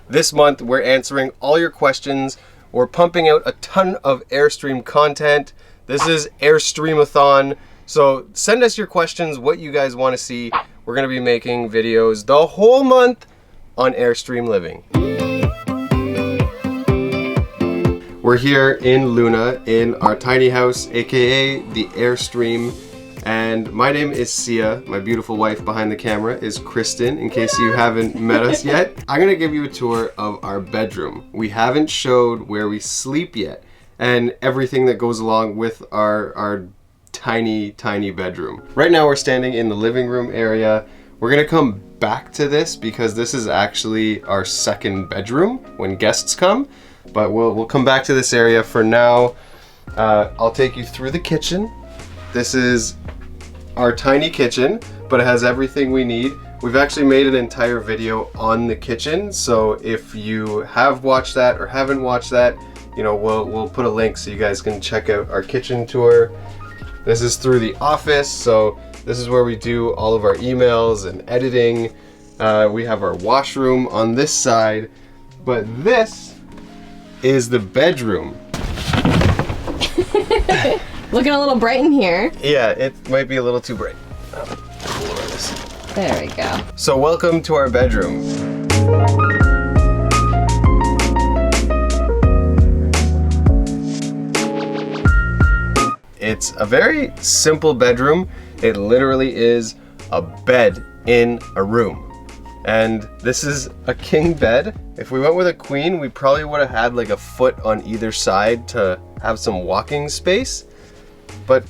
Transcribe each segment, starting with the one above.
This month, we're answering all your questions. We're pumping out a ton of Airstream content. This is Airstream-a-thon. So send us your questions, what you guys want to see. We're going to be making videos the whole month on Airstream Living. We're here in Luna in our tiny house, aka the Airstream. And my name is Sia. My beautiful wife behind the camera is Kristen, in case you haven't met us yet. I'm gonna give you a tour of our bedroom. We haven't showed where we sleep yet and everything that goes along with our tiny bedroom. Right now we're standing in the living room area. We're gonna come back to this because this is actually our second bedroom when guests come, but we'll come back to this area. For now, I'll take you through the kitchen. This is our tiny kitchen, but it has everything we need. We've actually made an entire video on the kitchen, so if you have watched that or haven't watched that, you know, we'll put a link so you guys can check out our kitchen tour. This is through the office, so this is where we do all of our emails and editing. We have our washroom on this side, but this is the bedroom. Looking a little bright in here. Yeah, it might be a little too bright. There we go. So welcome to our bedroom. It's a very simple bedroom. It literally is a bed in a room. And this is a king bed. If we went with a queen, we probably would have had like a foot on either side to have some walking space. But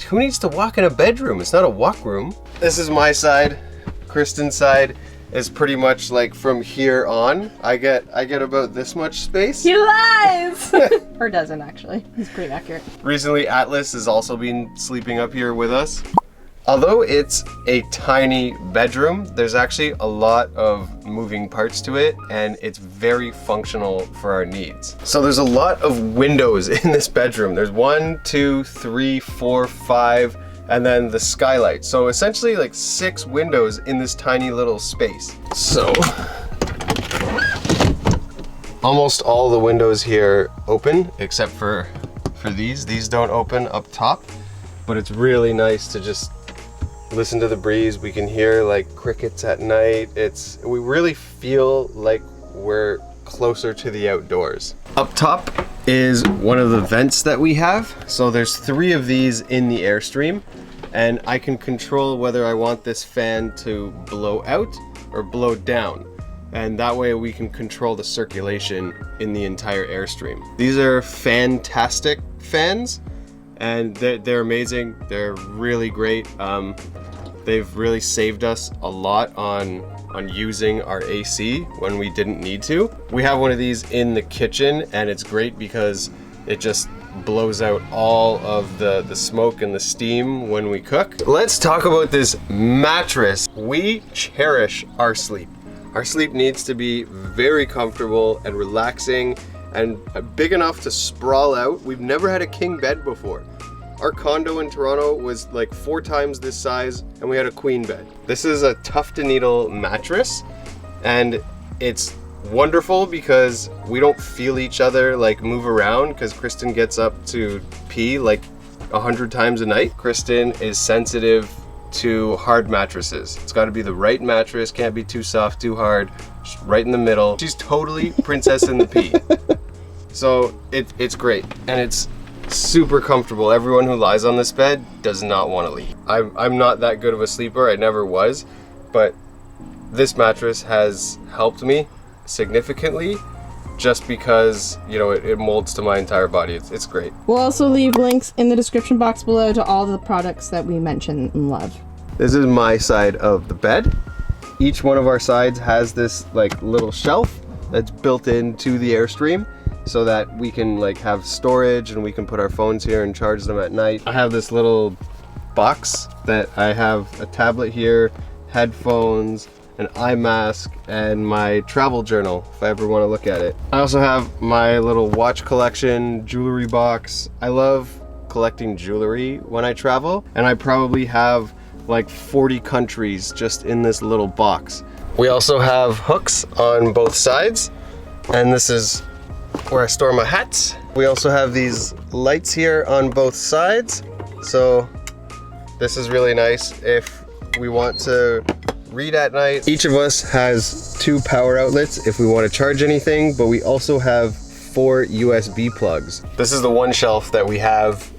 who needs to walk in a bedroom? It's not a walk room. This is my side. Kristen's side is pretty much like from here on. I get about this much space. He lies! Or doesn't, actually. He's pretty accurate. Recently, Atlas has also been sleeping up here with us. Although it's a tiny bedroom, there's actually a lot of moving parts to it, and it's very functional for our needs. So there's a lot of windows in this bedroom. There's 1, 2, 3, 4, 5, and then the skylight. So essentially like 6 windows in this tiny little space. So almost all the windows here open, except for these. These don't open up top, but it's really nice to just listen to the breeze. We can hear like crickets at night. We really feel like we're closer to the outdoors. Up top is one of the vents that we have. So there's 3 of these in the Airstream, and I can control whether I want this fan to blow out or blow down. And that way we can control the circulation in the entire Airstream. These are fantastic fans, and they're amazing. They're really great. They've really saved us a lot on using our AC when we didn't need to. We have one of these in the kitchen, and it's great because it just blows out all of the smoke and the steam when we cook. Let's talk about this mattress. We cherish our sleep. Our sleep needs to be very comfortable and relaxing and big enough to sprawl out. We've never had a king bed before. Our condo in Toronto was like 4 times this size, and we had a queen bed. This is a tough to needle mattress, and it's wonderful because we don't feel each other like move around, because Kristen gets up to pee like 100 times a night. Kristen is sensitive to hard mattresses. It's got to be the right mattress, can't be too soft, too hard, just right in the middle. She's totally princess in the pee. So it's great, and it's super comfortable. Everyone who lies on this bed does not want to leave. I'm not that good of a sleeper, I never was, but this mattress has helped me significantly just because, you know, it molds to my entire body. It's great. We'll also leave links in the description box below to all the products that we mention and love. This is my side of the bed. Each one of our sides has this like little shelf that's built into the Airstream, so that we can like have storage and we can put our phones here and charge them at night. I have this little box that I have a tablet here, headphones, an eye mask, and my travel journal if I ever want to look at it. I also have my little watch collection, jewelry box. I love collecting jewelry when I travel, and I probably have like 40 countries just in this little box. We also have hooks on both sides, And this is where I store my hats. We also have these lights here on both sides. So this is really nice if we want to read at night. Each of us has 2 power outlets if we want to charge anything, but we also have 4 USB plugs. This is the one shelf that we have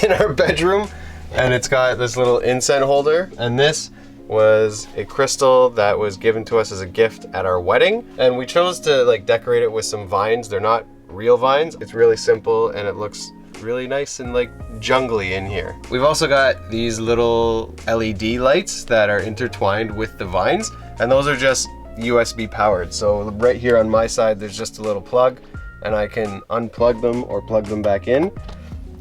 in our bedroom, and it's got this little incense holder, and this was a crystal that was given to us as a gift at our wedding, and we chose to like decorate it with some vines. They're not real vines. It's really simple and it looks really nice and like jungly in here. We've also got these little LED lights that are intertwined with the vines, and those are just USB powered. So right here on my side there's just a little plug, and I can unplug them or plug them back in,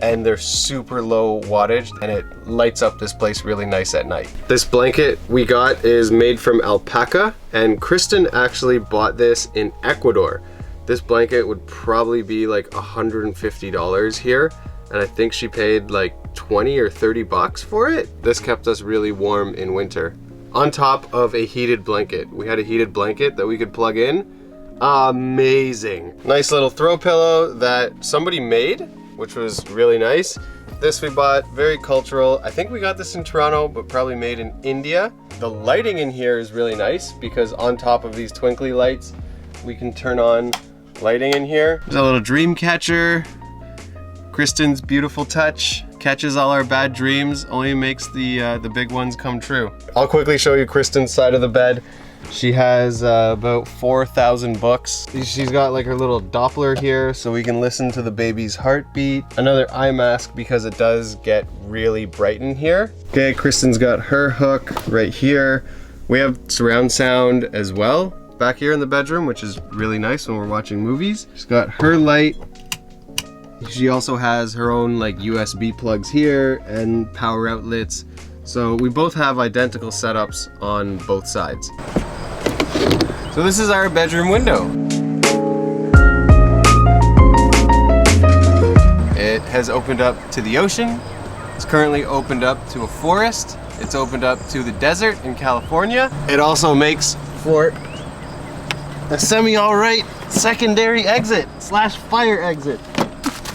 and they're super low wattage and it lights up this place really nice at night. This blanket we got is made from alpaca, and Kristen actually bought this in Ecuador. This blanket would probably be like $150 here, and I think she paid like 20 or 30 bucks for it. This kept us really warm in winter. On top of a heated blanket. We had a heated blanket that we could plug in. Amazing. Nice little throw pillow that somebody made, which was really nice. This we bought, very cultural. I think we got this in Toronto, but probably made in India. The lighting in here is really nice because on top of these twinkly lights, we can turn on lighting in here. There's a little dream catcher. Kristen's beautiful touch catches all our bad dreams, only makes the big ones come true. I'll quickly show you Kristen's side of the bed. She has about 4,000 books. She's got like her little Doppler here so we can listen to the baby's heartbeat. Another eye mask because it does get really bright in here. Okay, Kristen's got her hook right here. We have surround sound as well back here in the bedroom, which is really nice when we're watching movies. She's got her light. She also has her own like USB plugs here and power outlets. So we both have identical setups on both sides. So this is our bedroom window. It has opened up to the ocean. It's currently opened up to a forest. It's opened up to the desert in California. It also makes for a semi-alright secondary exit / fire exit.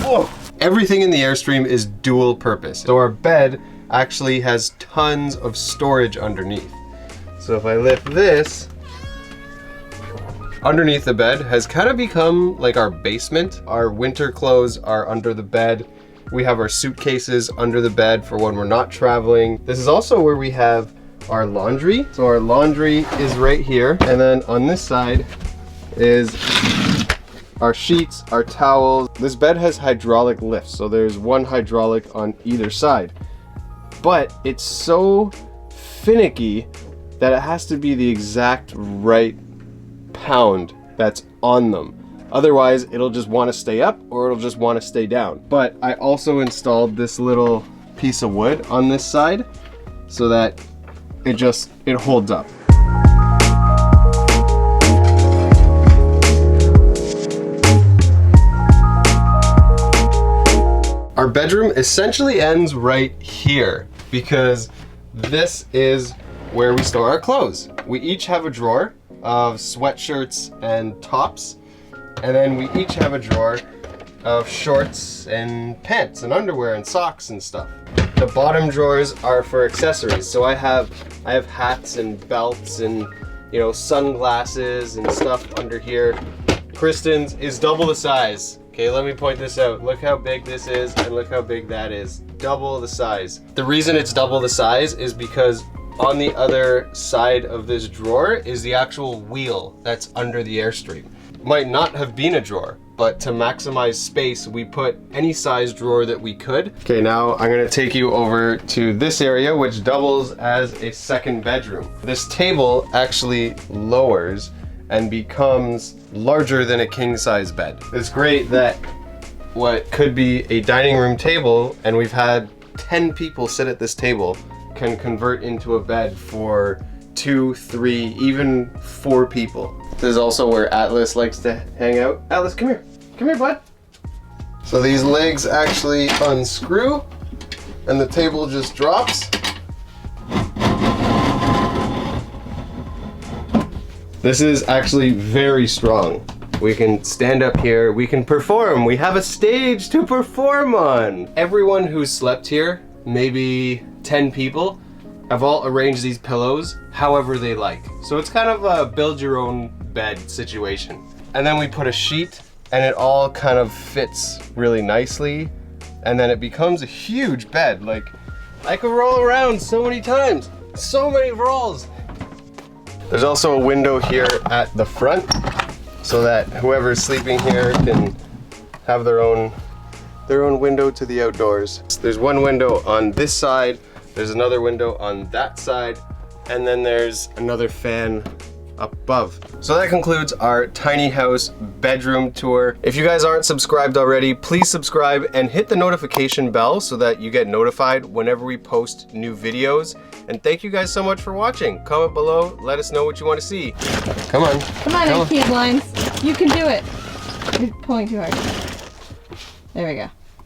Whoa. Everything in the Airstream is dual purpose. So our bed actually has tons of storage underneath. So if I lift this, underneath the bed has kind of become like our basement. Our winter clothes are under the bed. We have our suitcases under the bed for when we're not traveling. This is also where we have our laundry. So our laundry is right here. And then on this side is our sheets, our towels. This bed has hydraulic lifts. So there's one hydraulic on either side. But it's so finicky that it has to be the exact right pound that's on them. Otherwise, it'll just want to stay up or it'll just want to stay down. But I also installed this little piece of wood on this side so that it holds up. Our bedroom essentially ends right here because this is where we store our clothes. We each have a drawer of sweatshirts and tops, and then we each have a drawer of shorts and pants and underwear and socks and stuff. The bottom drawers are for accessories. So I have hats and belts and sunglasses and stuff under here. Kristen's is double the size. Okay, let me point this out. Look how big this is and look how big that is. Double the size. The reason it's double the size is because on the other side of this drawer is the actual wheel that's under the Airstream. Might not have been a drawer, but to maximize space, we put any size drawer that we could. Okay, now I'm gonna take you over to this area, which doubles as a second bedroom. This table actually lowers and becomes larger than a king-size bed. It's great that what could be a dining room table, and we've had 10 people sit at this table, can convert into a bed for 2, 3, even 4 people. This is also where Atlas likes to hang out. Atlas, come here. Come here, bud. So these legs actually unscrew, and the table just drops. This is actually very strong. We can stand up here, we can perform. We have a stage to perform on. Everyone who's slept here, maybe 10 people, have all arranged these pillows however they like. So it's kind of a build your own bed situation. And then we put a sheet and it all kind of fits really nicely. And then it becomes a huge bed. Like, I could roll around so many times. So many rolls. There's also a window here at the front so that whoever's sleeping here can have their own window to the outdoors. There's one window on this side, there's another window on that side, and then there's another fan up above. So that concludes our tiny house bedroom tour. If you guys aren't subscribed already, please subscribe and hit the notification bell so that you get notified whenever we post new videos. And thank you guys so much for watching. Comment below, let us know what you want to see. Come on. Come on, IKEA blinds. You can do it. You're pulling too hard. There we go.